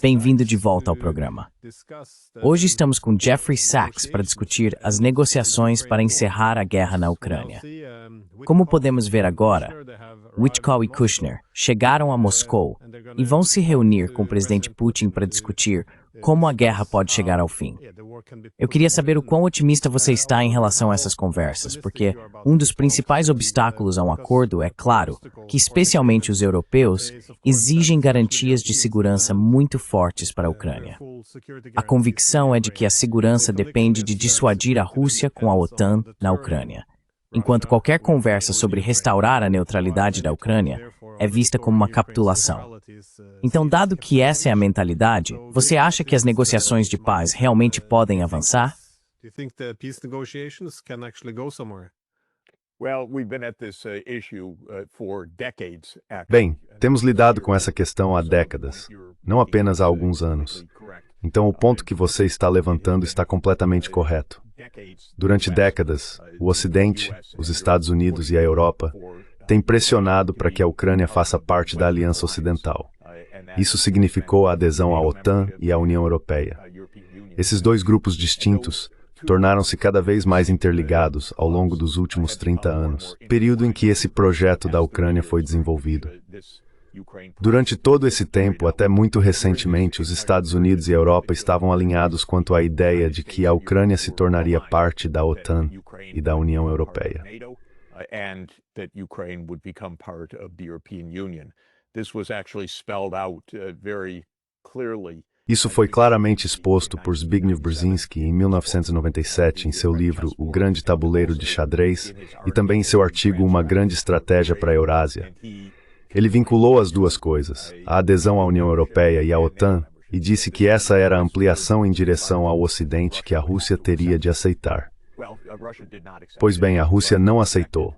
Bem-vindo de volta ao programa. Hoje estamos com Jeffrey Sachs para discutir as negociações para encerrar a guerra na Ucrânia. Como podemos ver agora, Witkow e Kushner chegaram a Moscou e vão se reunir com o presidente Putin para discutir como a guerra pode chegar ao fim. Eu queria saber o quão otimista você está em relação a essas conversas, porque um dos principais obstáculos a um acordo é, claro, que especialmente os europeus exigem garantias de segurança muito fortes para a Ucrânia. A convicção é de que a segurança depende de dissuadir a Rússia com a OTAN na Ucrânia, enquanto qualquer conversa sobre restaurar a neutralidade da Ucrânia é vista como uma capitulação. Então, dado que essa é a mentalidade, você acha que as negociações de paz realmente podem avançar? Bem, temos lidado com essa questão há décadas, não apenas há alguns anos. Então, o ponto que você está levantando está completamente correto. Durante décadas, o Ocidente, os Estados Unidos e a Europa têm pressionado para que a Ucrânia faça parte da Aliança Ocidental. Isso significou a adesão à OTAN e à União Europeia. Esses dois grupos distintos tornaram-se cada vez mais interligados ao longo dos últimos 30 anos, período em que esse projeto da Ucrânia foi desenvolvido. Durante todo esse tempo, até muito recentemente, os Estados Unidos e a Europa estavam alinhados quanto à ideia de que a Ucrânia se tornaria parte da OTAN e da União Europeia. Isso foi claramente exposto por Zbigniew Brzezinski em 1997 em seu livro O Grande Tabuleiro de Xadrez e também em seu artigo Uma Grande Estratégia para a Eurásia. Ele vinculou as duas coisas, a adesão à União Europeia e à OTAN, e disse que essa era a ampliação em direção ao Ocidente que a Rússia teria de aceitar. Pois bem, a Rússia não aceitou.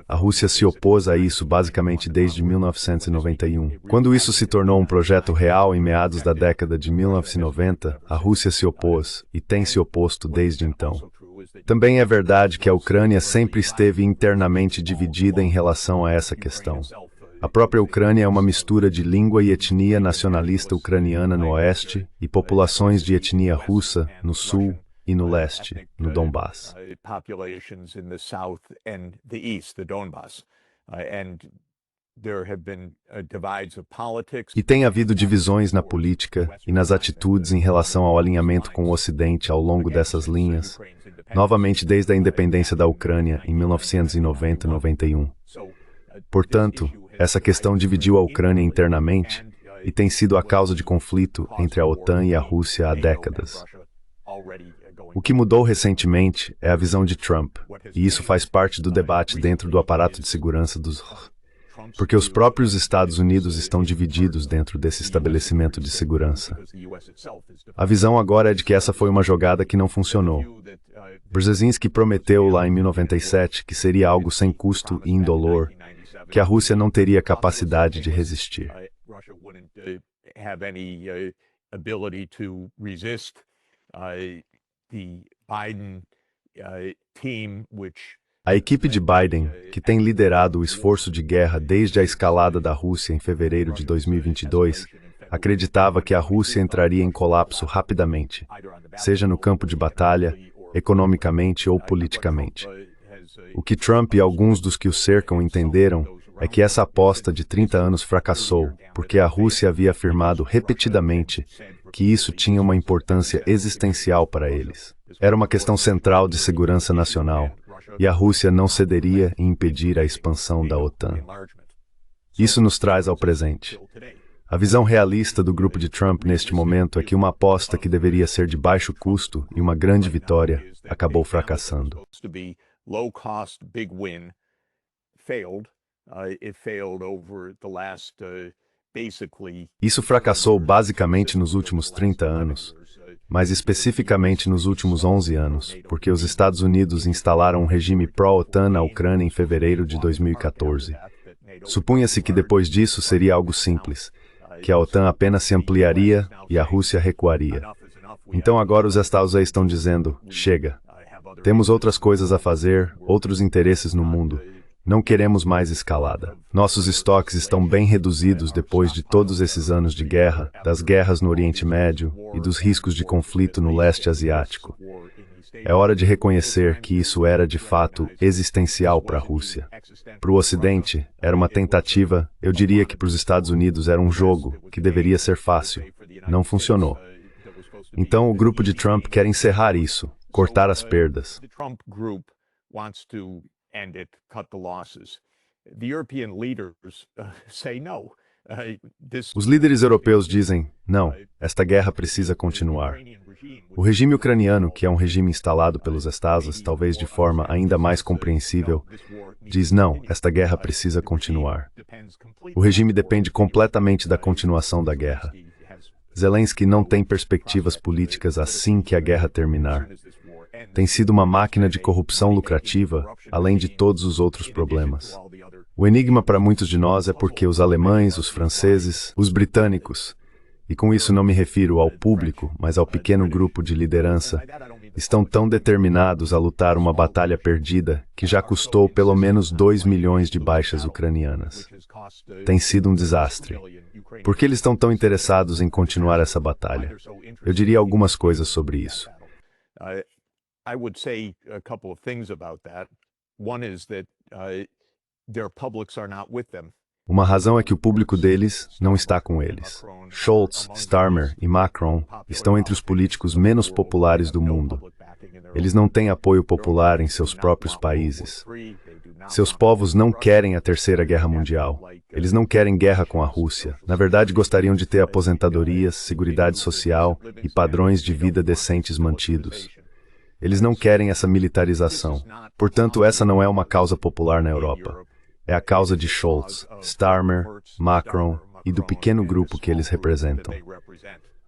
A Rússia se opôs a isso basicamente desde 1991. Quando isso se tornou um projeto real em meados da década de 1990, a Rússia se opôs e tem se oposto desde então. Também é verdade que a Ucrânia sempre esteve internamente dividida em relação a essa questão. A própria Ucrânia é uma mistura de língua e etnia nacionalista ucraniana no oeste e populações de etnia russa no sul e no leste, no Donbass. E tem havido divisões na política e nas atitudes em relação ao alinhamento com o Ocidente ao longo dessas linhas, novamente desde a independência da Ucrânia em 1990 e 91. Portanto, essa questão dividiu a Ucrânia internamente e tem sido a causa de conflito entre a OTAN e a Rússia há décadas. O que mudou recentemente é a visão de Trump, e isso faz parte do debate dentro do aparato de segurança dos porque os próprios Estados Unidos estão divididos dentro desse estabelecimento de segurança. A visão agora é de que essa foi uma jogada que não funcionou. Brzezinski prometeu lá em 1997 que seria algo sem custo e indolor, que a Rússia não teria capacidade de resistir. A equipe de Biden, que tem liderado o esforço de guerra desde a escalada da Rússia em fevereiro de 2022, acreditava que a Rússia entraria em colapso rapidamente, seja no campo de batalha, economicamente ou politicamente. O que Trump e alguns dos que o cercam entenderam é que essa aposta de 30 anos fracassou, porque a Rússia havia afirmado repetidamente que isso tinha uma importância existencial para eles. Era uma questão central de segurança nacional, e a Rússia não cederia em impedir a expansão da OTAN. Isso nos traz ao presente. A visão realista do grupo de Trump neste momento é que uma aposta que deveria ser de baixo custo e uma grande vitória acabou fracassando. Isso fracassou basicamente nos últimos 30 anos, mas especificamente nos últimos 11 anos, porque os Estados Unidos instalaram um regime pró-OTAN na Ucrânia em fevereiro de 2014. Supunha-se que depois disso seria algo simples, que a OTAN apenas se ampliaria e a Rússia recuaria. Então agora os Estados Unidos estão dizendo, chega. Temos outras coisas a fazer, outros interesses no mundo. Não queremos mais escalada. Nossos estoques estão bem reduzidos depois de todos esses anos de guerra, das guerras no Oriente Médio e dos riscos de conflito no leste asiático. É hora de reconhecer que isso era de fato existencial para a Rússia. Para o Ocidente, era uma tentativa, eu diria que para os Estados Unidos era um jogo que deveria ser fácil. Não funcionou. Então o grupo de Trump quer encerrar isso, cortar as perdas. And it cut the losses. The European leaders say no. Os líderes europeus dizem, não, esta guerra precisa continuar. O regime ucraniano, que é um regime instalado pelos Estados, talvez de forma ainda mais compreensível, diz, não, esta guerra precisa continuar. O regime depende completamente da continuação da guerra. Zelensky não tem perspectivas políticas assim que a guerra terminar. Tem sido uma máquina de corrupção lucrativa, além de todos os outros problemas. O enigma para muitos de nós é porque os alemães, os franceses, os britânicos, e com isso não me refiro ao público, mas ao pequeno grupo de liderança, estão tão determinados a lutar uma batalha perdida que já custou pelo menos 2 milhões de baixas ucranianas. Tem sido um desastre. Por que eles estão tão interessados em continuar essa batalha? Eu diria algumas coisas sobre isso. I would say a couple of things about that. One is that their publics are not with them. Uma razão é que o público deles não está com eles. Scholz, Starmer e Macron estão entre os políticos menos populares do mundo. Eles não têm apoio popular em seus próprios países. Seus povos não querem a Terceira Guerra Mundial. Eles não querem guerra com a Rússia. Na verdade, gostariam de ter aposentadorias, seguridade social e padrões de vida decentes mantidos. Eles não querem essa militarização. Portanto, essa não é uma causa popular na Europa. É a causa de Scholz, Starmer, Macron e do pequeno grupo que eles representam.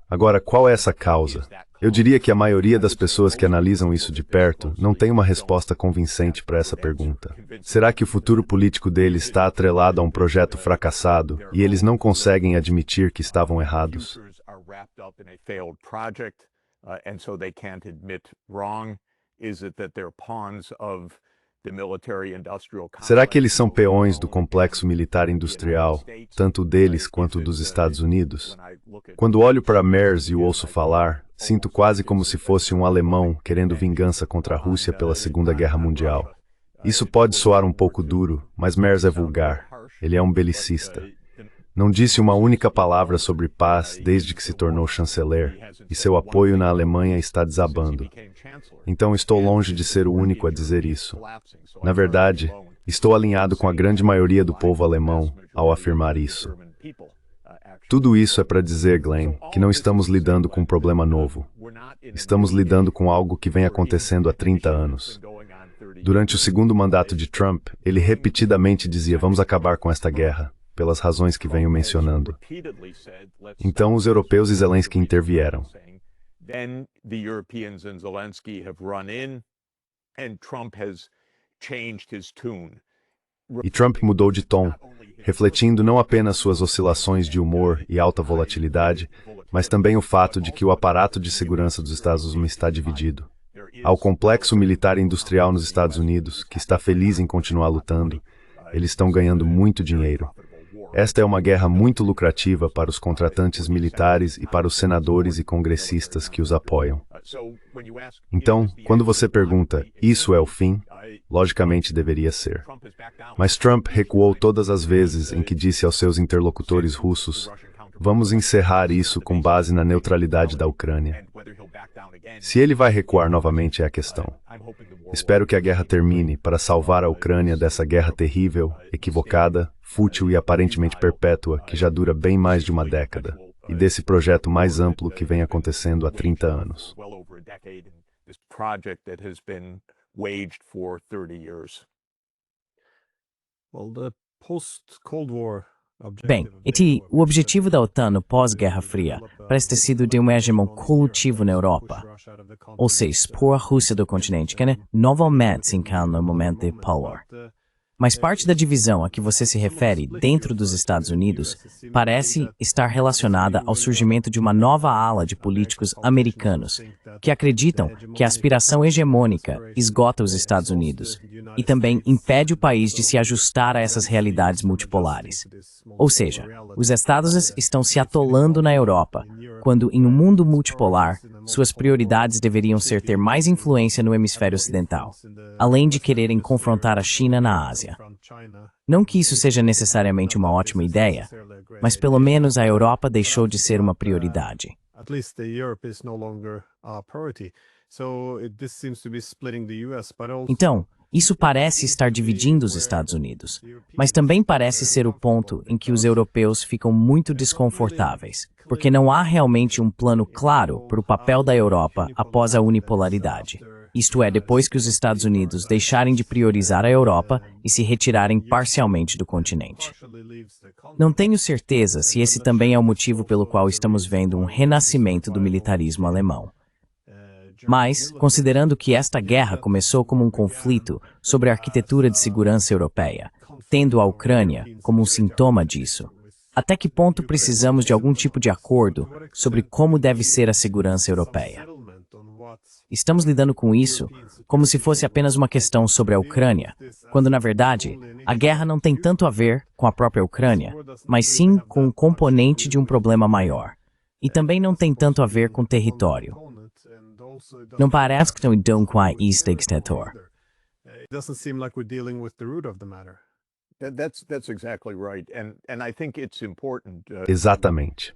Agora, qual é essa causa? Eu diria que a maioria das pessoas que analisam isso de perto não tem uma resposta convincente para essa pergunta. Será que o futuro político deles está atrelado a um projeto fracassado e eles não conseguem admitir que estavam errados? And so they can't admit wrong? Is it that they're pawns of the military-industrial complex? Será que eles são peões do complexo militar industrial, tanto o deles quanto o dos Estados Unidos? Quando olho para Merz e o ouço falar, sinto quase como se fosse um alemão querendo vingança contra a Rússia pela Segunda Guerra Mundial. Isso pode soar um pouco duro, mas Merz é vulgar. Ele é um belicista. Não disse uma única palavra sobre paz desde que se tornou chanceler, e seu apoio na Alemanha está desabando. Então estou longe de ser o único a dizer isso. Na verdade, estou alinhado com a grande maioria do povo alemão ao afirmar isso. Tudo isso é para dizer, Glenn, que não estamos lidando com um problema novo. Estamos lidando com algo que vem acontecendo há 30 anos. Durante o segundo mandato de Trump, ele repetidamente dizia, vamos acabar com esta guerra, pelas razões que venho mencionando. Então os europeus e Zelensky intervieram. Then the Europeans and Zelensky have run in, and Trump has changed his tune. E Trump mudou de tom, refletindo não apenas suas oscilações de humor e alta volatilidade, mas também o fato de que o aparato de segurança dos Estados Unidos está dividido. Há o complexo militar e industrial nos Estados Unidos, que está feliz em continuar lutando. Eles estão ganhando muito dinheiro. Esta é uma guerra muito lucrativa para os contratantes militares e para os senadores e congressistas que os apoiam. Então, quando você pergunta, isso é o fim? Logicamente deveria ser. Mas Trump recuou todas as vezes em que disse aos seus interlocutores russos, vamos encerrar isso com base na neutralidade da Ucrânia. Se ele vai recuar novamente é a questão. Espero que a guerra termine para salvar a Ucrânia dessa guerra terrível, equivocada, fútil e aparentemente perpétua que já dura bem mais de uma década, e desse projeto mais amplo que vem acontecendo há 30 anos. Bem, o objetivo da OTAN no pós-Guerra Fria parece ter sido de um hegemon coletivo na Europa, ou seja, expor a Rússia do continente, que novamente se encarna no momento de power. Mas parte da divisão a que você se refere dentro dos Estados Unidos parece estar relacionada ao surgimento de uma nova ala de políticos americanos que acreditam que a aspiração hegemônica esgota os Estados Unidos e também impede o país de se ajustar a essas realidades multipolares. Ou seja, os Estados estão se atolando na Europa, quando em um mundo multipolar, suas prioridades deveriam ser ter mais influência no hemisfério ocidental, além de quererem confrontar a China na Ásia. Não que isso seja necessariamente uma ótima ideia, mas pelo menos a Europa deixou de ser uma prioridade. Então, isso parece estar dividindo os Estados Unidos, mas também parece ser o ponto em que os europeus ficam muito desconfortáveis, porque não há realmente um plano claro para o papel da Europa após a unipolaridade. Isto é, depois que os Estados Unidos deixarem de priorizar a Europa e se retirarem parcialmente do continente. Não tenho certeza se esse também é o motivo pelo qual estamos vendo um renascimento do militarismo alemão. Mas, considerando que esta guerra começou como um conflito sobre a arquitetura de segurança europeia, tendo a Ucrânia como um sintoma disso, até que ponto precisamos de algum tipo de acordo sobre como deve ser a segurança europeia? Estamos lidando com isso como se fosse apenas uma questão sobre a Ucrânia, quando, na verdade, a guerra não tem tanto a ver com a própria Ucrânia, mas sim com um componente de um problema maior. E também não tem tanto a ver com território. Não parece que estão lidando com a exterior. That's exactly right. And I think it's important. Exatamente.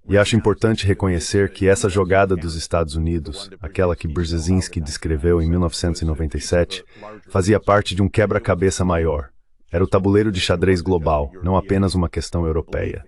E acho importante reconhecer que essa jogada dos Estados Unidos, aquela que Brzezinski descreveu em 1997, fazia parte de um quebra-cabeça maior. Era o tabuleiro de xadrez global, não apenas uma questão europeia.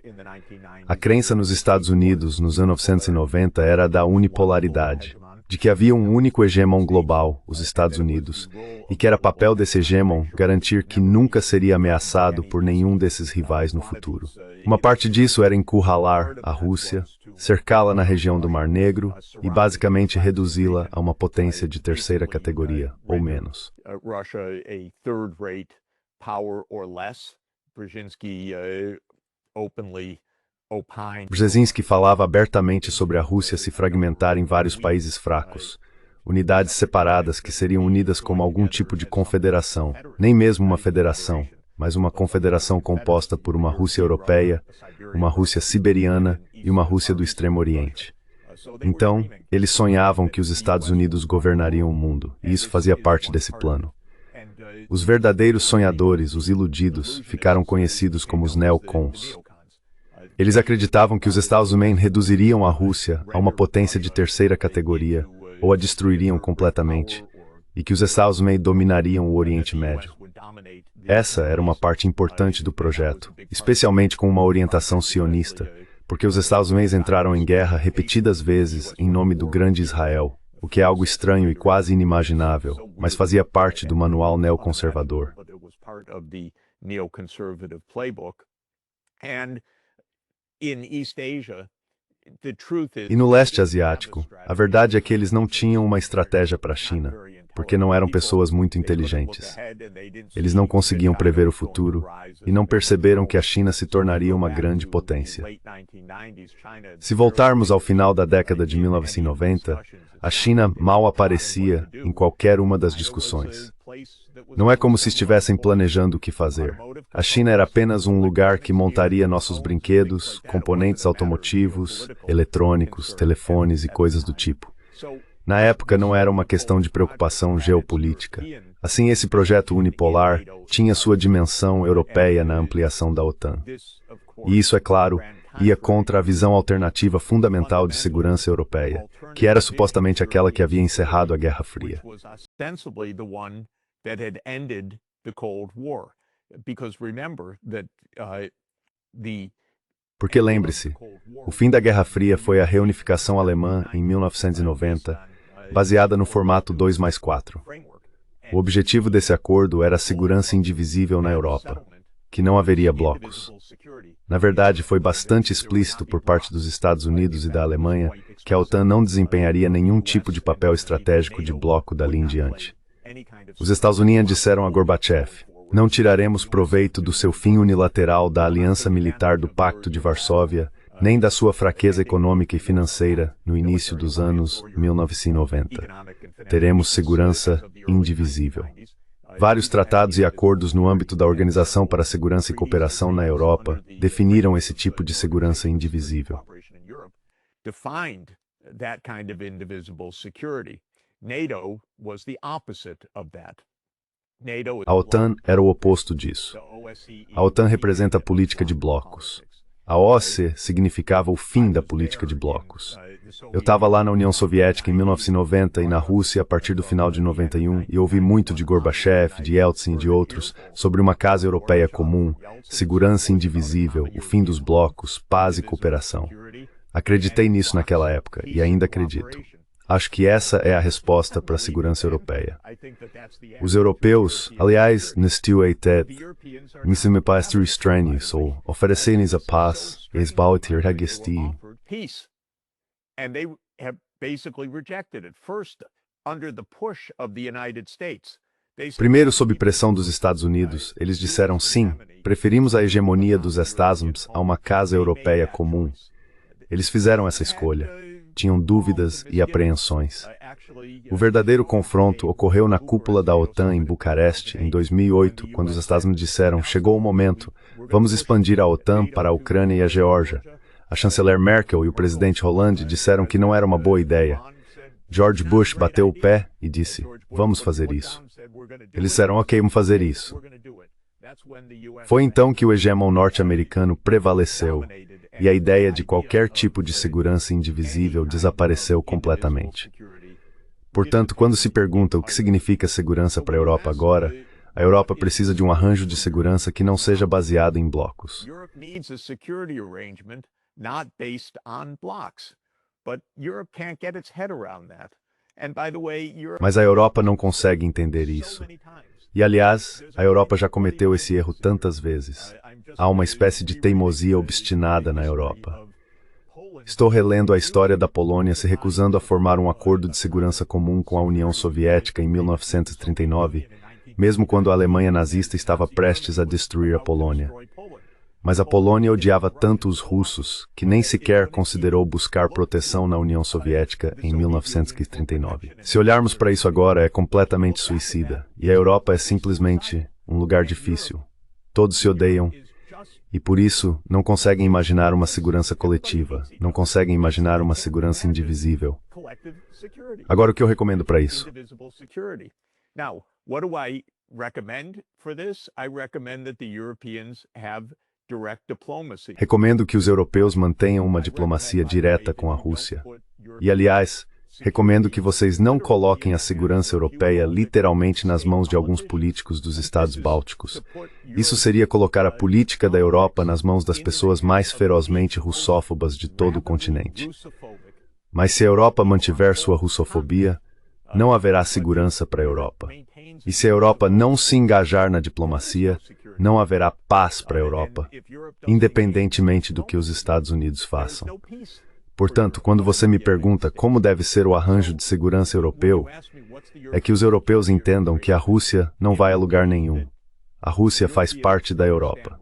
A crença nos Estados Unidos, nos anos 1990, era a da unipolaridade, de que havia um único hegemon global, os Estados Unidos, e que era papel desse hegemon garantir que nunca seria ameaçado por nenhum desses rivais no futuro. Uma parte disso era encurralar a Rússia, cercá-la na região do Mar Negro e basicamente reduzi-la a uma potência de terceira categoria, ou menos. Brzezinski falava abertamente sobre a Rússia se fragmentar em vários países fracos, unidades separadas que seriam unidas como algum tipo de confederação, nem mesmo uma federação, mas uma confederação composta por uma Rússia europeia, uma Rússia siberiana e uma Rússia do Extremo Oriente. Então, eles sonhavam que os Estados Unidos governariam o mundo, e isso fazia parte desse plano. Os verdadeiros sonhadores, os iludidos, ficaram conhecidos como os neocons. Eles acreditavam que os Estados Unidos reduziriam a Rússia a uma potência de terceira categoria, ou a destruiriam completamente, e que os Estados Unidos dominariam o Oriente Médio. Essa era uma parte importante do projeto, especialmente com uma orientação sionista, porque os Estados Unidos entraram em guerra repetidas vezes em nome do grande Israel, o que é algo estranho e quase inimaginável, mas fazia parte do manual neoconservador. E no leste asiático, a verdade é que eles não tinham uma estratégia para a China, porque não eram pessoas muito inteligentes. Eles não conseguiam prever o futuro e não perceberam que a China se tornaria uma grande potência. Se voltarmos ao final da década de 1990, a China mal aparecia em qualquer uma das discussões. Não é como se estivessem planejando o que fazer. A China era apenas um lugar que montaria nossos brinquedos, componentes automotivos, eletrônicos, telefones e coisas do tipo. Na época não era uma questão de preocupação geopolítica. Assim, esse projeto unipolar tinha sua dimensão europeia na ampliação da OTAN. E isso, é claro, ia contra a visão alternativa fundamental de segurança europeia, que era supostamente aquela que havia encerrado a Guerra Fria. Porque lembre-se, o fim da Guerra Fria foi a reunificação alemã em 1990, baseada no formato 2+4. O objetivo desse acordo era a segurança indivisível na Europa, que não haveria blocos. Na verdade, foi bastante explícito por parte dos Estados Unidos e da Alemanha que a OTAN não desempenharia nenhum tipo de papel estratégico de bloco dali em diante. Os Estados Unidos disseram a Gorbachev, Não tiraremos proveito do seu fim unilateral da aliança militar do Pacto de Varsóvia, nem da sua fraqueza econômica e financeira no início dos anos 1990. Teremos segurança indivisível. Vários tratados e acordos no âmbito da Organização para a Segurança e Cooperação na Europa definiram esse tipo de segurança indivisível. A OTAN era o oposto disso. A OTAN representa a política de blocos. A OSCE significava o fim da política de blocos. Eu estava lá na União Soviética em 1990 e na Rússia a partir do final de 91 e ouvi muito de Gorbachev, de Yeltsin e de outros sobre uma casa europeia comum, segurança indivisível, o fim dos blocos, paz e cooperação. Acreditei nisso naquela época e ainda acredito. Acho que essa é a resposta para a segurança europeia. Os europeus, aliás, nestiu eitet, me parece estranho, ou oferecerem a paz, e esbautir a gestir. And they have basically rejected it. First, under the push of the United States. Primeiro, sob pressão dos Estados Unidos, eles disseram sim, preferimos a hegemonia dos Estados a uma casa europeia comum. Eles fizeram essa escolha. Tinham dúvidas e apreensões. O verdadeiro confronto ocorreu na cúpula da OTAN em Bucareste, em 2008, quando os Estados Unidos disseram, chegou o momento, vamos expandir a OTAN para a Ucrânia e a Geórgia. A chanceler Merkel e o presidente Hollande disseram que não era uma boa ideia. George Bush bateu o pé e disse, vamos fazer isso. Eles disseram, ok, vamos fazer isso. Foi então que o hegemon norte-americano prevaleceu e a ideia de qualquer tipo de segurança indivisível desapareceu completamente. Portanto, quando se pergunta o que significa segurança para a Europa agora, a Europa precisa de um arranjo de segurança que não seja baseado em blocos. Not based on blocks. But Europe can't get its head around that. And by the way, Europe... Mas a Europa não consegue entender isso. E, aliás, a Europa já cometeu esse erro tantas vezes. Há uma espécie de teimosia obstinada na Europa. Estou relendo a história da Polônia se recusando a formar um acordo de segurança comum com a União Soviética em 1939, mesmo quando a Alemanha nazista estava prestes a destruir a Polônia. Mas a Polônia odiava tanto os russos que nem sequer considerou buscar proteção na União Soviética em 1939. Se olharmos para isso agora, é completamente suicida, e a Europa é simplesmente um lugar difícil. Todos se odeiam, e por isso não conseguem imaginar uma segurança coletiva, não conseguem imaginar uma segurança indivisível. Agora, o que eu recomendo para isso? Now, what do I recommend for this? I recommend that the Europeans have Recomendo que os europeus mantenham uma diplomacia direta com a Rússia. E, aliás, recomendo que vocês não coloquem a segurança europeia literalmente nas mãos de alguns políticos dos Estados Bálticos. Isso seria colocar a política da Europa nas mãos das pessoas mais ferozmente russófobas de todo o continente. Mas se a Europa mantiver sua russofobia, não haverá segurança para a Europa. E se a Europa não se engajar na diplomacia, não haverá paz para a Europa, independentemente do que os Estados Unidos façam. Portanto, quando você me pergunta como deve ser o arranjo de segurança europeu, é que os europeus entendam que a Rússia não vai a lugar nenhum. A Rússia faz parte da Europa.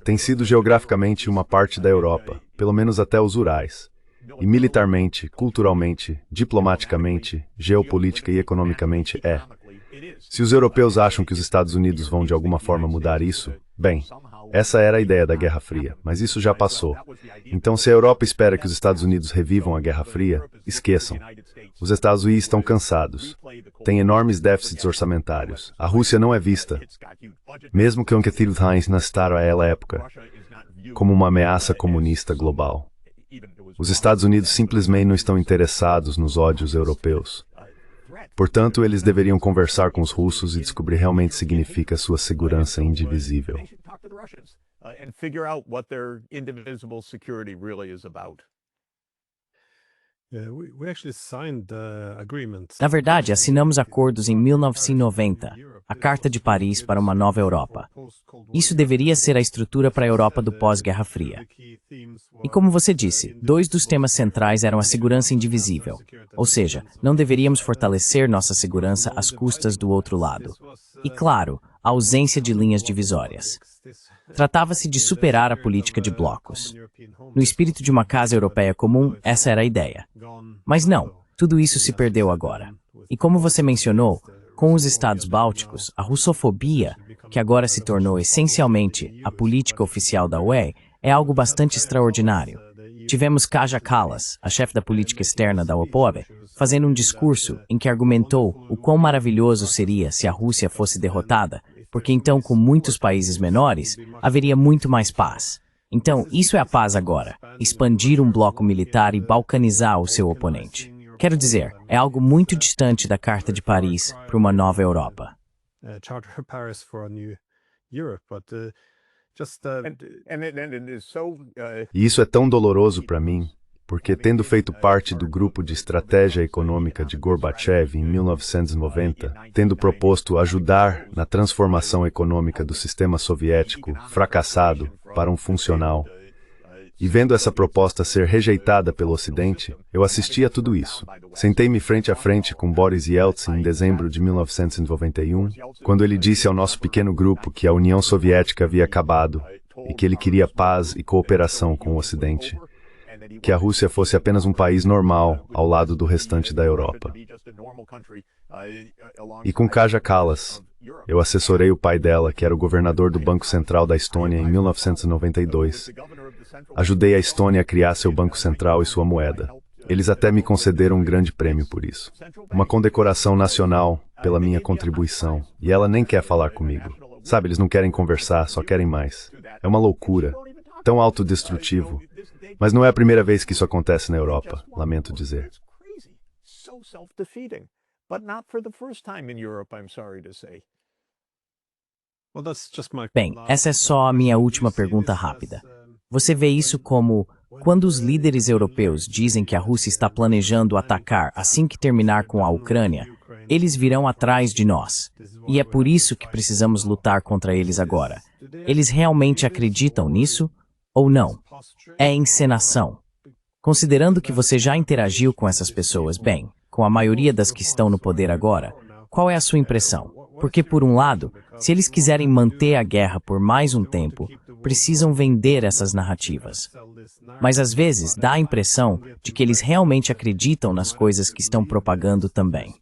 Tem sido geograficamente uma parte da Europa, pelo menos até os Urais. E militarmente, culturalmente, diplomaticamente, geopolítica e economicamente é. Se os europeus acham que os Estados Unidos vão de alguma forma mudar isso, bem, essa era a ideia da Guerra Fria, mas isso já passou. Então, se a Europa espera que os Estados Unidos revivam a Guerra Fria, esqueçam. Os Estados Unidos estão cansados. Têm enormes déficits orçamentários. A Rússia não é vista, mesmo que Heinz na Star àquela época, como uma ameaça comunista global. Os Estados Unidos simplesmente não estão interessados nos ódios europeus. Portanto, eles deveriam conversar com os russos e descobrir realmente o que significa sua segurança indivisível. Na verdade, assinamos acordos em 1990. a Carta de Paris para uma nova Europa. Isso deveria ser a estrutura para a Europa do pós-Guerra Fria. E como você disse, dois dos temas centrais eram a segurança indivisível, ou seja, não deveríamos fortalecer nossa segurança às custas do outro lado. E claro, a ausência de linhas divisórias. Tratava-se de superar a política de blocos. No espírito de uma casa europeia comum, essa era a ideia. Mas não, tudo isso se perdeu agora. E como você mencionou, com os estados bálticos, a russofobia, que agora se tornou essencialmente a política oficial da UE, é algo bastante extraordinário. Tivemos Kaja Kallas, a chefe da política externa da OPOB, fazendo um discurso em que argumentou o quão maravilhoso seria se a Rússia fosse derrotada, porque então, com muitos países menores, haveria muito mais paz. Então, isso é a paz agora, expandir um bloco militar e balcanizar o seu oponente. Quero dizer, é algo muito distante da Carta de Paris para uma nova Europa. E isso é tão doloroso para mim, porque tendo feito parte do grupo de estratégia econômica de Gorbachev em 1990, tendo proposto ajudar na transformação econômica do sistema soviético fracassado para um funcional, e vendo essa proposta ser rejeitada pelo Ocidente, eu assisti a tudo isso. Sentei-me frente a frente com Boris Yeltsin em dezembro de 1991, quando ele disse ao nosso pequeno grupo que a União Soviética havia acabado e que ele queria paz e cooperação com o Ocidente, que a Rússia fosse apenas um país normal ao lado do restante da Europa. E com Kaja Kallas, eu assessorei o pai dela, que era o governador do Banco Central da Estônia em 1992. Ajudei a Estônia a criar seu Banco Central e sua moeda. Eles até me concederam um grande prêmio por isso. Uma condecoração nacional pela minha contribuição. E ela nem quer falar comigo. Sabe, eles não querem conversar, só querem mais. É uma loucura. Tão autodestrutivo. Mas não é a primeira vez que isso acontece na Europa, lamento dizer. Bem, essa é só a minha última pergunta rápida. Você vê isso como, quando os líderes europeus dizem que a Rússia está planejando atacar assim que terminar com a Ucrânia, eles virão atrás de nós. E é por isso que precisamos lutar contra eles agora. Eles realmente acreditam nisso ou não? É encenação. Considerando que você já interagiu com essas pessoas bem, com a maioria das que estão no poder agora, qual é a sua impressão? Porque, por um lado, se eles quiserem manter a guerra por mais um tempo, precisam vender essas narrativas. Mas às vezes dá a impressão de que eles realmente acreditam nas coisas que estão propagando também.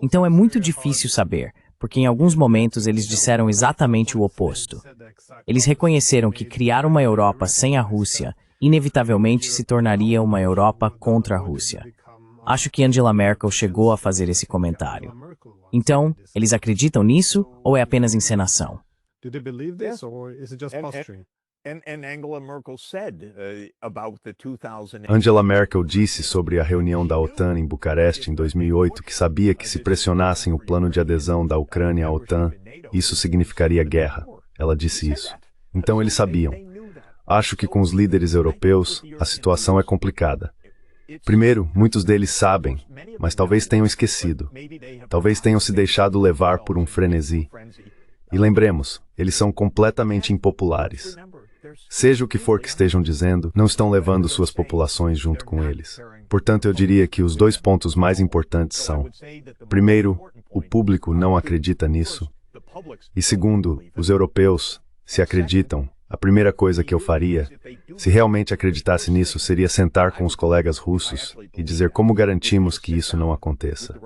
Então é muito difícil saber, porque em alguns momentos eles disseram exatamente o oposto. Eles reconheceram que criar uma Europa sem a Rússia inevitavelmente se tornaria uma Europa contra a Rússia. Acho que Angela Merkel chegou a fazer esse comentário. Então, eles acreditam nisso ou é apenas encenação? Angela Merkel disse sobre a reunião da OTAN em Bucareste em 2008 que sabia que se pressionassem o plano de adesão da Ucrânia à OTAN, isso significaria guerra. Ela disse isso. Então eles sabiam. Acho que com os líderes europeus, a situação é complicada. Primeiro, muitos deles sabem, mas talvez tenham esquecido. Talvez tenham se deixado levar por um frenesi. E lembremos, eles são completamente impopulares. Seja o que for que estejam dizendo, não estão levando suas populações junto com eles. Portanto, eu diria que os dois pontos mais importantes são: primeiro, o público não acredita nisso. E segundo, os europeus, se acreditam, a primeira coisa que eu faria, se realmente acreditasse nisso, seria sentar com os colegas russos e dizer como garantimos que isso não aconteça.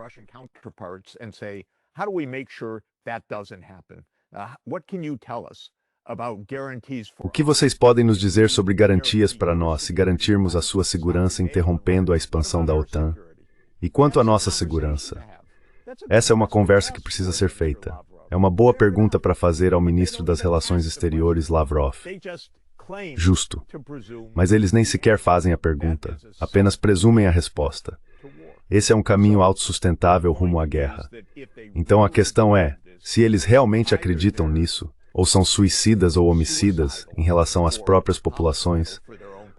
O que vocês podem nos dizer sobre garantias para nós se garantirmos a sua segurança interrompendo a expansão da OTAN? E quanto à nossa segurança? Essa é uma conversa que precisa ser feita. É uma boa pergunta para fazer ao ministro das Relações Exteriores, Lavrov. Justo. Mas eles nem sequer fazem a pergunta, apenas presumem a resposta. Esse é um caminho autossustentável rumo à guerra. Então a questão é, se eles realmente acreditam nisso, ou são suicidas ou homicidas em relação às próprias populações,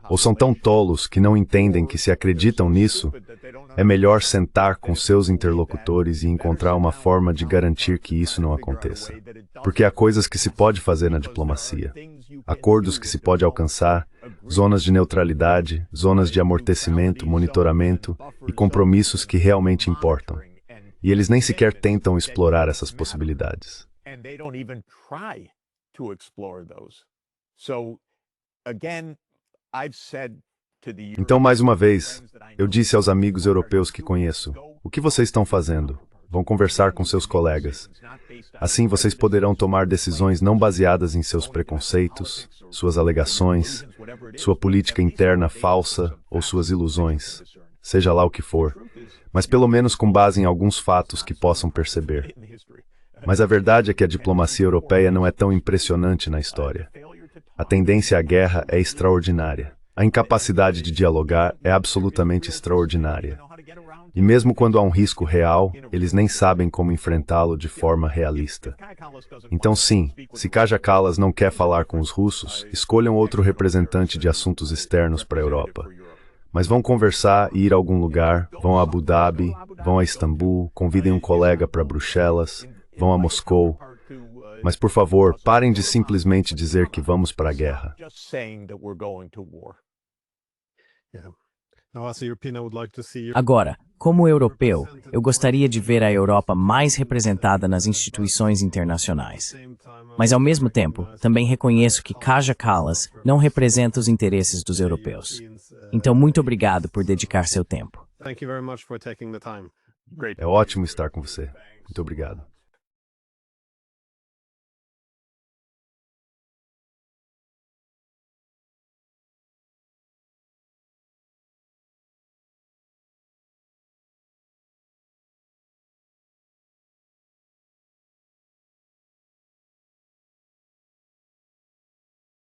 Ou são tão tolos que não entendem que, se acreditam nisso, é melhor sentar com seus interlocutores e encontrar uma forma de garantir que isso não aconteça. Porque há coisas que se pode fazer na diplomacia, acordos que se pode alcançar, zonas de neutralidade, zonas de amortecimento, monitoramento e compromissos que realmente importam. E eles nem sequer tentam explorar essas possibilidades. Então, mais uma vez, eu disse aos amigos europeus que conheço: o que vocês estão fazendo? Vão conversar com seus colegas. Assim, vocês poderão tomar decisões não baseadas em seus preconceitos, suas alegações, sua política interna falsa ou suas ilusões, seja lá o que for, mas pelo menos com base em alguns fatos que possam perceber. Mas a verdade é que a diplomacia europeia não é tão impressionante na história. A tendência à guerra é extraordinária. A incapacidade de dialogar é absolutamente extraordinária. E mesmo quando há um risco real, eles nem sabem como enfrentá-lo de forma realista. Então sim, se Kaja Kallas não quer falar com os russos, escolham outro representante de assuntos externos para a Europa. Mas vão conversar e ir a algum lugar, vão a Abu Dhabi, vão a Istambul, convidem um colega para Bruxelas, vão a Moscou. Mas, por favor, parem de simplesmente dizer que vamos para a guerra. Agora, como europeu, eu gostaria de ver a Europa mais representada nas instituições internacionais. Mas, ao mesmo tempo, também reconheço que Kaja Kallas não representa os interesses dos europeus. Então, muito obrigado por dedicar seu tempo. É ótimo estar com você. Muito obrigado.